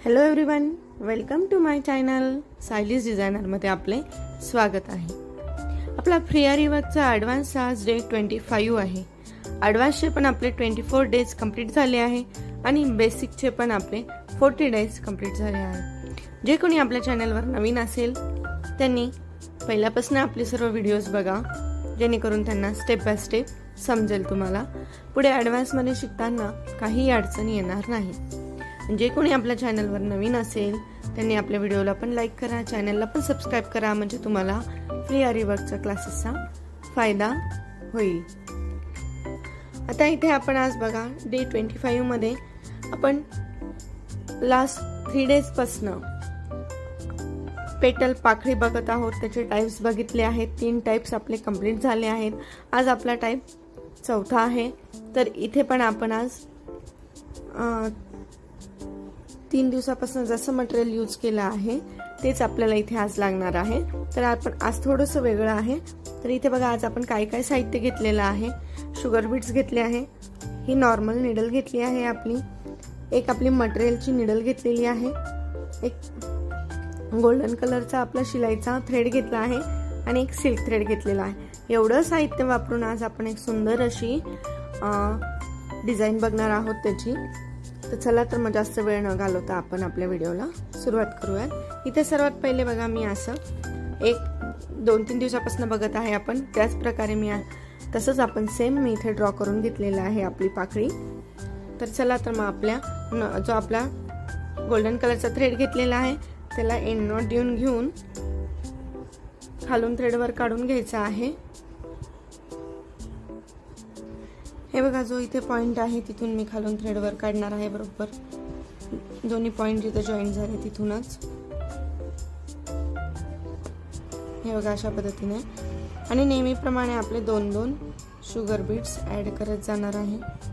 Hello everyone, welcome to my channel Sayali's designer मध्ये आपले स्वागत आहे। आपला फ्री आरी वर्कचा ॲडव्हान्स आज डे 25 आहे। ॲडव्हान्सचे पण आपले 24 डेज कंप्लीट झाले आहे आणि बेसिकचे पण आपले 40 डेज कंप्लीट झाले आहे। जे कोणी आपल्या चॅनलवर नवीन असेल त्यांनी पहिल्यापासून आपले सर्व व्हिडिओज बघा, जेणेकरून त्यांना स्टेप बाय स्टेप समजेल। तुम्हाला पुढे ॲडव्हान्स मध्ये शिकताना काही अडचणी येणार नाही। जे कोणी आपल्या चॅनलवर नवीन असेल त्यांनी आपल्या व्हिडिओला पण लाईक करा, चॅनलला पण सबस्क्राइब करा, म्हणजे तुम्हाला फ्री आरी वर्कच्या क्लासेसचा फायदा होईल। आता इथे आपण आज बघा डे 25 मध्ये आपण लास्ट 3 डेज पासून पेटल पाकळी बघत आहोत। त्याचे टाइप्स बघितले आहेत, 3 टाइप्स आपले कंप्लीट झाले आहेत। आज आपला टाइप 4था आहे। तर इथे पण आपण आज 3 दिवसापासून जसं मटेरियल यूज केलं आहे तेच आपल्याला इथे आज लागणार आहे। तर आपण आज थोडंसं वेगळं आहे। तर इथे बघा आज आपण काय काय साहित्य घेतलेलं आहे। शुगर बीट्स घेतले आहे, ही नॉर्मल निडल घेतली आहे आपली, एक आपली मटेरियलची निडल घेतलेली आहे, एक गोल्डन कलरचा आपला शिलाईचा थ्रेड घेतला आहे आणि एक सिल्क थ्रेड घेतलेला आहे। एवढं साहित्य वापरून आज आपण एक सुंदर अशी डिझाइन बघणार आहोत त्याची। तर चला तर मग जास्त वेळ न घालवता आपण आपल्या व्हिडिओला सुरुवात करूया। इथे सर्वात पहिले बघा मी असं एक 2-3 दिवसापासून बघत आहे आपण, त्याच प्रकारे मी तसंच आपण सेम मी इथे ड्रॉ करून घेतलेलं आहे आपली पाकळी। तर चला तर मग आपल्या जो आपला गोल्डन कलरचा थ्रेड घेतलेला आहे त्याला एंड नॉट देऊन घेऊन खालून थ्रेड वर काढून घ्यायचा आहे। हे बघा जो इथे पॉइंट आहे तिथून मी खालून थ्रेड वर काढणार आहे, बरोबर दोन्ही पॉइंट जिथे जॉईन झाले तिथूनच। हे बघा अशा पद्धतीने, आणि नेहमीप्रमाणे आपले 2-2 शुगर बीट्स ऍड करत जाणार आहे।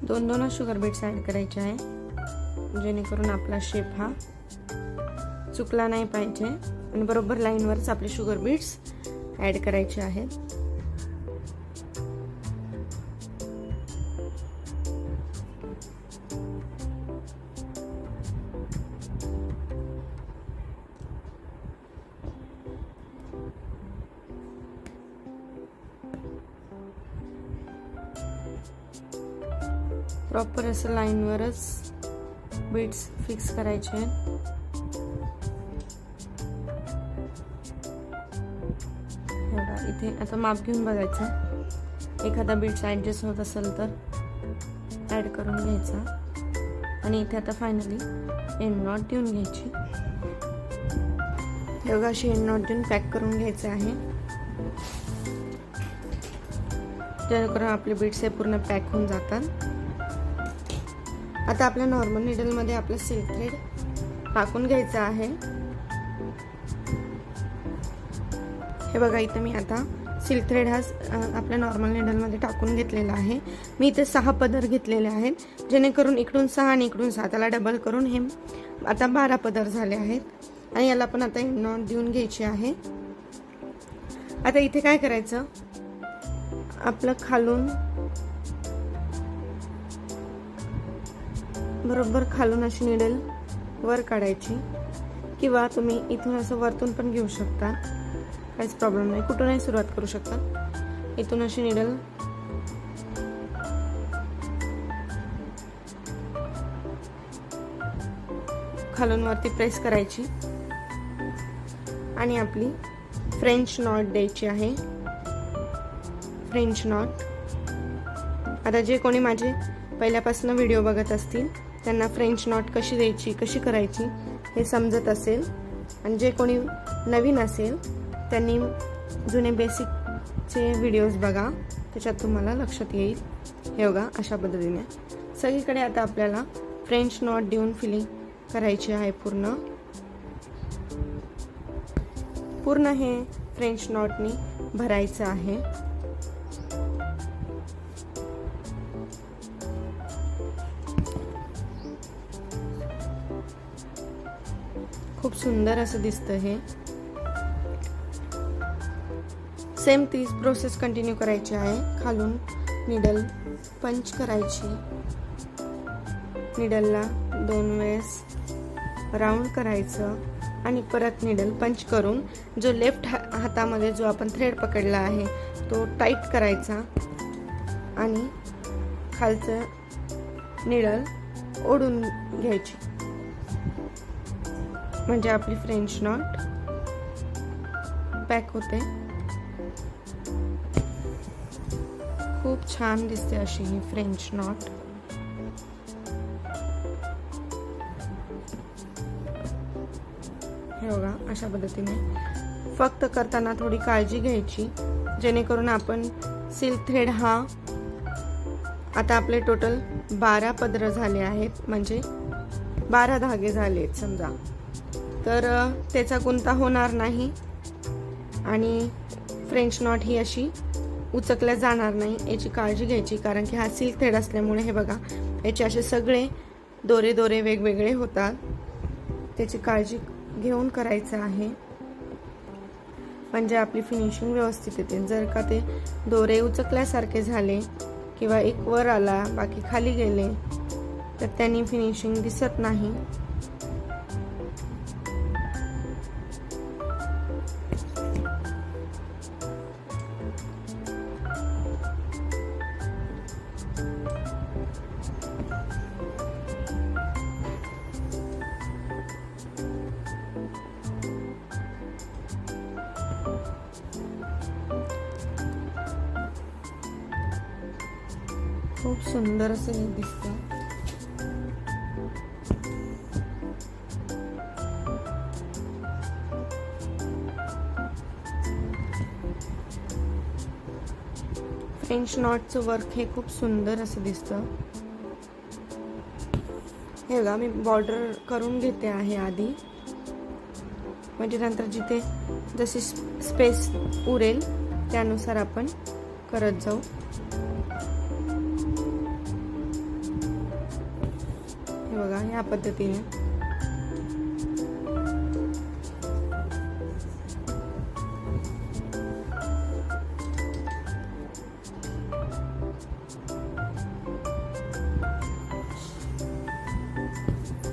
दोन शुगर बीट्स ऍड करायचे आहे, जेणेकरून आपला शेप हा चुकला नाही पाहिजे आणि बरोबर लाईन वरच आपले शुगर बीट्स ऍड करायचे आहेत। प्रॉपर असं लाईन वरच बीट्स फिक्स करायचे। इथे आता माप घेऊन बघायचं, एखादा बीट्स ऍडजस्ट होत असेल तर ऍड करून घ्यायचा आणि इथे आता फायनली एंड नॉट देऊन घ्यायची। एवढा अशी एंड नॉट देऊन पॅक करून घ्यायचं आहे, जेणेकरून आपले बीट्स हे पूर्ण पॅक होऊन जातात। आता आपल्या नॉर्मल निडल मध्ये आपला सिल्क थ्रेड टाकून घ्यायचा आहे। हे बघा इथे मी आता सिल्क थ्रेड हा आपल्या नॉर्मल निडल मध्ये टाकून घेतलेला आहे। मी इथे 6 पदर घेतलेले आहेत, जेणेकरून इकडून 6 आणि इकडून 7 त्याला डबल करून हे आता 12 पदर झाले आहेत आणि याला पण आता एंड नॉट देऊन घ्यायची आहे। आता इथे काय करायचं, आपलं खालून बरोबर खालून अशी निडल वर काढायची, किंवा तुम्ही इथून असं वरतून पण घेऊ शकता, काहीच प्रॉब्लेम नाही, कुठूनही सुरुवात करू शकता। इथून अशी निडल खालून वरती प्रेस करायची आणि आपली फ्रेंच नॉट द्यायची आहे। फ्रेंच नॉट आता जे कोणी माझे पहिल्यापासून व्हिडिओ बघत असतील त्यांना फ्रेंच नॉट कशी द्यायची, कशी करायची हे समजत असेल, आणि जे कोणी नवीन असेल त्यांनी जुने बेसिकचे व्हिडिओज बघा, त्याच्यात तुम्हाला लक्षात येईल। हे बघा अशा पद्धतीने सगळीकडे आता आपल्याला फ्रेंच नॉट देऊन फिलिंग करायची आहे। पूर्ण हे फ्रेंच नॉटनी भरायचं आहे। खूप सुंदर असं दिसतं हे। सेम तीच प्रोसेस कंटिन्यू करायची आहे। खालून निडल पंच करायची, निडलला 2 वेळेस राऊंड करायचं आणि परत निडल पंच करून जो लेफ्ट हातामध्ये जो आपण थ्रेड पकडला आहे तो टाईट करायचा आणि खालचं निडल ओढून घ्यायची, म्हणजे आपली फ्रेंच नॉट पॅक होते। खूप छान दिसते अशी ही फ्रेंच नॉट। हे बघा अशा पद्धतीने फक्त करताना थोडी काळजी घ्यायची, जेणेकरून आपण सिल्क थ्रेड हा आता आपले टोटल 12 पदर झाले आहेत, म्हणजे 12 धागे झालेत समजा, तर त्याचा गुंता होणार नाही आणि फ्रेंच नॉट ही अशी उचकल्या जाणार नाही याची काळजी घ्यायची, कारण की हा सिल्क थ्रेड असल्यामुळे हे बघा याचे असे सगळे दोरे दोरे वेगवेगळे होतात, त्याची काळजी घेऊन करायचं आहे, म्हणजे आपली फिनिशिंग व्यवस्थित येते। जर का ते दोरे उचकल्यासारखे झाले किंवा एक वर आला बाकी खाली गेले तर त्यांनी फिनिशिंग दिसत नाही। खूप सुंदर असं हे दिसतं। फ्रेंच नॉटचं वर्क हे खूप सुंदर असं दिसतं। हे बघा मी बॉर्डर करून घेते आहे आधी, म्हणजे नंतर जिथे जशी स्पेस उरेल त्यानुसार आपण करत जाऊ। हे बघा या पद्धतीने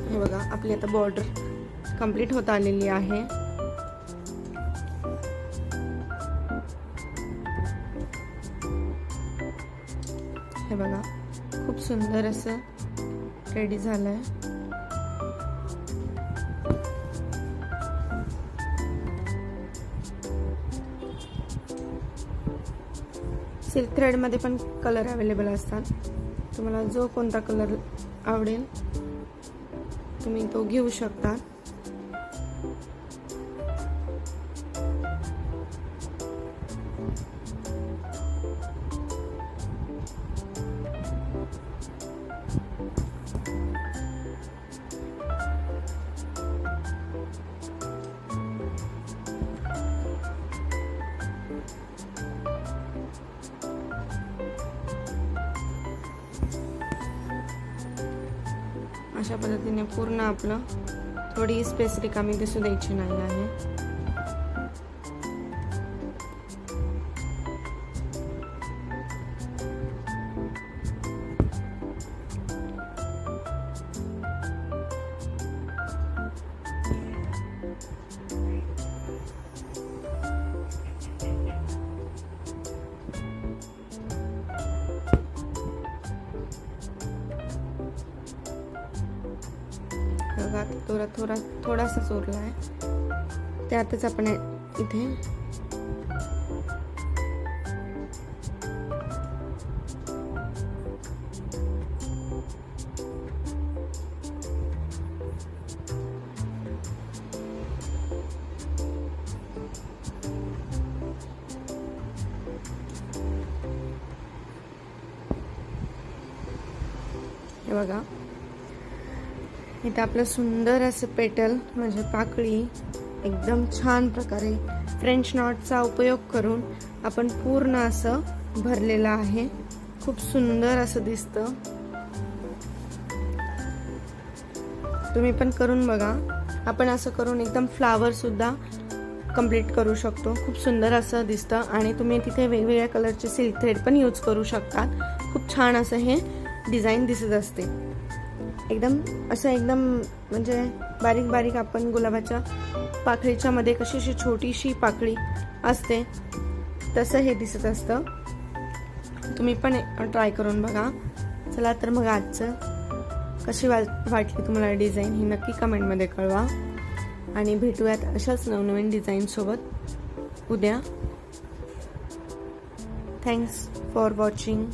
हे बघा आपली आता बॉर्डर कंप्लीट होत आलेली आहे। हे बघा खूप सुंदर असं रेडी झालंय। सिल्क थ्रेड मध्ये पण कलर अवेलेबल असतात, तुम्हाला जो कोणता कलर आवडेल तुम्ही तो घेऊ शकता। अशा पद्धतीने पूर्ण आपलं थोडी स्पेस रिकामी दिसू द्यायची नाही आहे। बघा थोडासा चोरला आहे, त्यातच आपण इथे हे बघा, इथे आपलं सुंदर असं पेटल म्हणजे पाकळी एकदम छान प्रकारे फ्रेंच नॉटचा उपयोग करून आपण पूर्ण असं भरलेलं आहे. खूप सुंदर असं दिसतं. तुम्ही पण करून बघा. आपण असं करून एकदम फ्लावर सुद्धा कंप्लीट करू शकतो. खूप सुंदर असं दिसतं आणि तुम्ही तिथे वेगवेगळ्या कलरचे सिल्क थ्रेड पण यूज करू शकता. खूप छान असं हे डिझाईन दिसत असते. एकदम म्हणजे बारीक बारीक आपण गुलाबाच्या पाकळीच्या मध्ये कशी अशी छोटीशी पाकळी असते तसं हे दिसत असतं. तुम्ही पण ट्राय करून बघा. चला तर मग आजचं कशी वाटली तुम्हाला डिझाईन ही नक्की कमेंटमध्ये कळवा आणि भेटूयात अशाच नवनवीन डिझाईन सोबत उद्या. Thanks for watching.